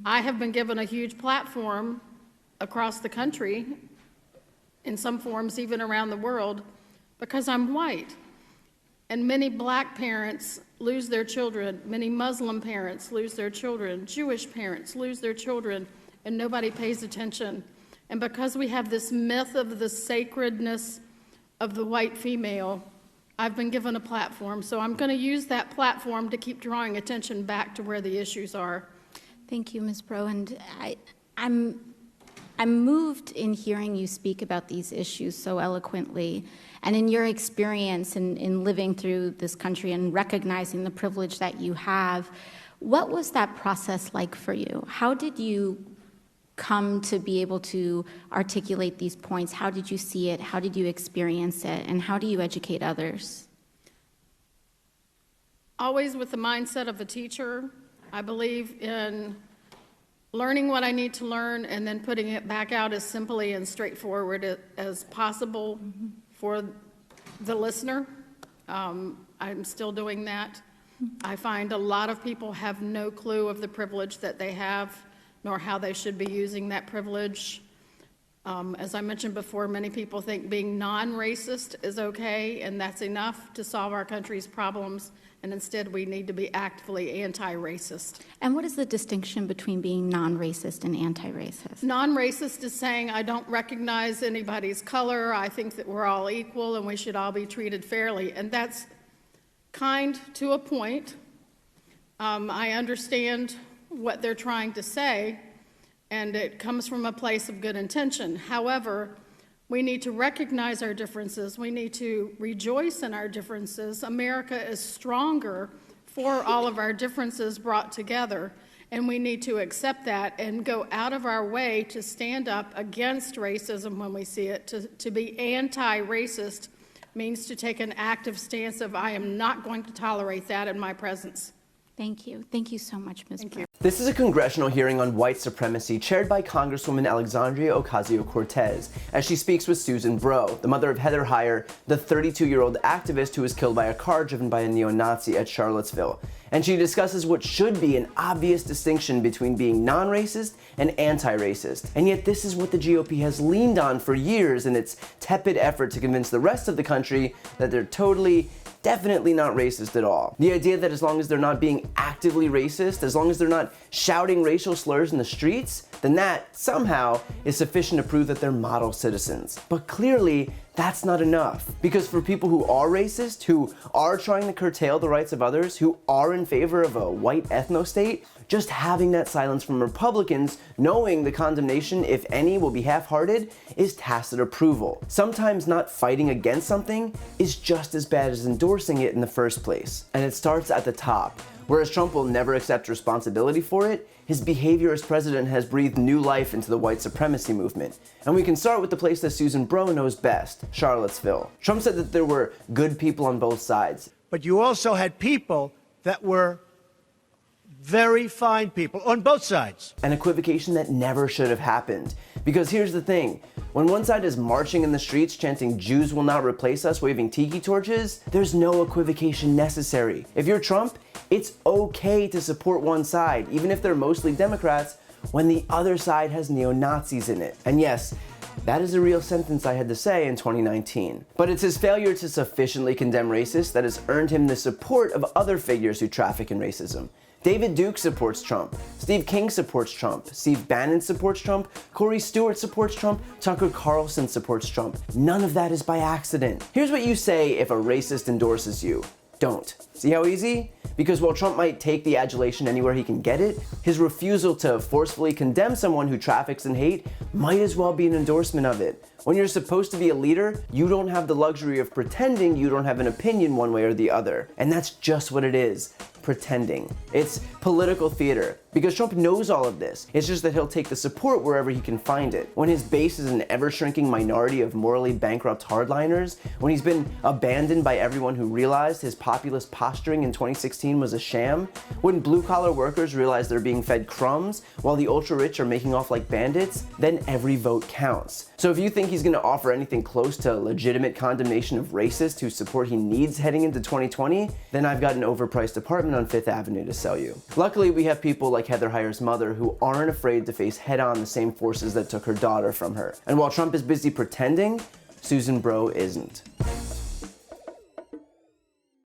I have been given a huge platform across the country, in some forms even around the world, because I'm white. And many black parents lose their children, many Muslim parents lose their children, Jewish parents lose their children, and nobody pays attention. And because we have this myth of the sacredness of the white female, I've been given a platform, so I'm going to use that platform to keep drawing attention back to where the issues are. Thank you, Ms. Breaux, and I'm moved in hearing you speak about these issues so eloquently, and in your experience in living through this country and recognizing the privilege that you have. What was that process like for you? How did you come to be able to articulate these points? How did you see it? How did you experience it? And how do you educate others? Always with the mindset of a teacher. I believe in learning what I need to learn and then putting it back out as simply and straightforward as possible for the listener. I'm still doing that. I find a lot of people have no clue of the privilege that they have, nor how they should be using that privilege. As I mentioned before, many people think being non-racist is okay, and that's enough to solve our country's problems, and instead we need to be actively anti-racist. And what is the distinction between being non-racist and anti-racist? Non-racist is saying I don't recognize anybody's color, I think that we're all equal and we should all be treated fairly, and that's kind to a point. I understand what they're trying to say, and it comes from a place of good intention. However, we need to recognize our differences. We need to rejoice in our differences. America is stronger for all of our differences brought together, and we need to accept that and go out of our way to stand up against racism when we see it. To be anti-racist means to take an active stance of I am not going to tolerate that in my presence. Thank you. Thank you so much, Ms. Breaux. This is a congressional hearing on white supremacy chaired by Congresswoman Alexandria Ocasio-Cortez, as she speaks with Susan Breaux, the mother of Heather Heyer, the 32-year-old activist who was killed by a car driven by a neo-Nazi at Charlottesville. And she discusses what should be an obvious distinction between being non-racist and anti-racist. And yet this is what the GOP has leaned on for years in its tepid effort to convince the rest of the country that they're definitely not racist at all. The idea that as long as they're not being actively racist, as long as they're not shouting racial slurs in the streets, then that somehow is sufficient to prove that they're model citizens. But clearly, that's not enough. Because for people who are racist, who are trying to curtail the rights of others, who are in favor of a white ethno-state, just having that silence from Republicans, knowing the condemnation, if any, will be half-hearted, is tacit approval. Sometimes not fighting against something is just as bad as endorsing it in the first place. And it starts at the top. Whereas Trump will never accept responsibility for it, his behavior as president has breathed new life into the white supremacy movement. And we can start with the place that Susan Breaux knows best, Charlottesville. Trump said that there were good people on both sides. But you also had people that were very fine people on both sides. An equivocation that never should have happened. Because here's the thing, when one side is marching in the streets chanting Jews will not replace us, waving tiki torches, there's no equivocation necessary. If you're Trump, it's okay to support one side, even if they're mostly Democrats, when the other side has neo-Nazis in it. And yes, that is a real sentence I had to say in 2019. But it's his failure to sufficiently condemn racists that has earned him the support of other figures who traffic in racism. David Duke supports Trump, Steve King supports Trump, Steve Bannon supports Trump, Corey Stewart supports Trump, Tucker Carlson supports Trump. None of that is by accident. Here's what you say if a racist endorses you. Don't. See how easy? Because while Trump might take the adulation anywhere he can get it, his refusal to forcefully condemn someone who traffics in hate might as well be an endorsement of it. When you're supposed to be a leader, you don't have the luxury of pretending you don't have an opinion one way or the other. And that's just what it is. Pretending. It's political theater. Because Trump knows all of this. It's just that he'll take the support wherever he can find it. When his base is an ever-shrinking minority of morally bankrupt hardliners, when he's been abandoned by everyone who realized his populist posturing in 2016 was a sham, when blue-collar workers realize they're being fed crumbs while the ultra-rich are making off like bandits, then every vote counts. So if you think he's going to offer anything close to legitimate condemnation of racists whose support he needs heading into 2020, then I've got an overpriced apartment on Fifth Avenue to sell you. Luckily, we have people like like Heather Heyer's mother who aren't afraid to face head-on the same forces that took her daughter from her. And while Trump is busy pretending, Susan Bro isn't.